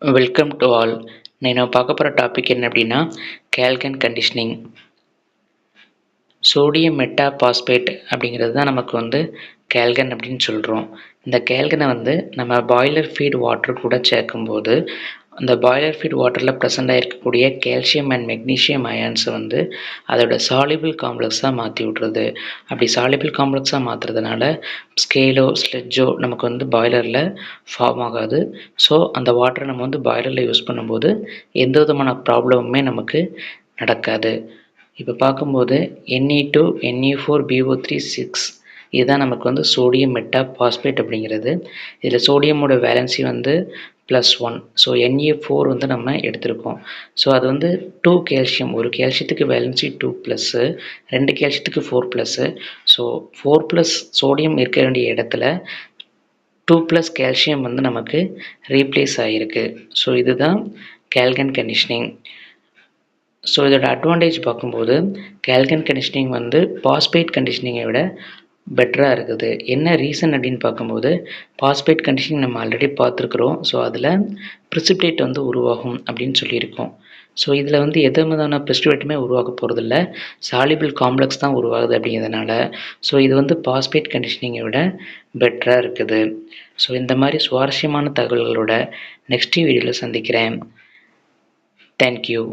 Welcome to all. நான் பார்க்க போகிற டாபிக் என்ன அப்படின்னா கேல்கன் கண்டிஷனிங். சோடியம் மெட்டா பாஸ்பேட் அப்படிங்கிறது தான் நமக்கு கேல்கன் அப்படின்னு சொல்கிறோம். இந்த கேல்கனை நம்ம பாய்லர் ஃபீட் வாட்டர் கூட சேர்க்கும்போது அந்த பாய்லர் ஃபீட் வாட்டரில் ப்ரெசென்ட் இருக்கக்கூடிய கால்சியம் அண்ட் மெக்னீஷியம் அயான்ஸை அதோட சாலிபிள் காம்ப்ளெக்ஸாக மாற்றி விட்றது. அப்படி சாலிபிள் காம்ப்ளெக்ஸாக மாற்றுறதுனால ஸ்கேலோ ஸ்லெட்ஜோ நமக்கு பாய்லரில் ஃபார்ம் ஆகாது. ஸோ அந்த வாட்டரை நம்ம பாய்லரில் யூஸ் பண்ணும்போது எந்த விதமான ப்ராப்ளமுமே நமக்கு நடக்காது. இப்போ பார்க்கும்போது Ne2 Ne4BO3 6 இதுதான் நமக்கு சோடியம் மெட்டா பாஸ்பேட் அப்படிங்கிறது. இதில் சோடியமோட வேலன்சி +1. ஸோ Na4 நம்ம எடுத்திருக்கோம். ஸோ அது 2 கால்சியம், ஒரு கால்சியத்துக்கு வேலன்சி 2+, 2 கால்சியத்துக்கு 4+. ஸோ 4+ சோடியம் இருக்க வேண்டிய இடத்துல 2+ கால்சியம் நமக்கு ரீப்ளேஸ் ஆகிருக்கு. ஸோ இதுதான் கேல்கன் கண்டிஷனிங். ஸோ இதோட அட்வான்டேஜ் பார்க்கும்போது கேல்கன் கண்டிஷனிங் பாஸ்பேட் கண்டிஷனிங்கை விட பெட்டராக இருக்குது. என்ன ரீசன் அப்படின்னு பார்க்கும்போது பாஸ்பேட் கண்டிஷனிங் நம்ம ஆல்ரெடி பார்த்துருக்குறோம். ஸோ அதில் ப்ரிசிபிடேட் உருவாகும் அப்படின்னு சொல்லியிருக்கோம். ஸோ இதில் எந்த விதமான ப்ரிசிபிடேட்டுமே உருவாக்க போகிறதில்ல, சாலிபிள் காம்ப்ளெக்ஸ் தான் உருவாகுது அப்படிங்கிறதுனால. ஸோ இது பாஸ்பேட் கண்டிஷனிங்கை விட பெட்டராக இருக்குது. ஸோ இந்த மாதிரி சுவாரஸ்யமான தகவல்களோட நெக்ஸ்ட் வீடியோவில் சந்திக்கிறேன். தேங்க்யூ.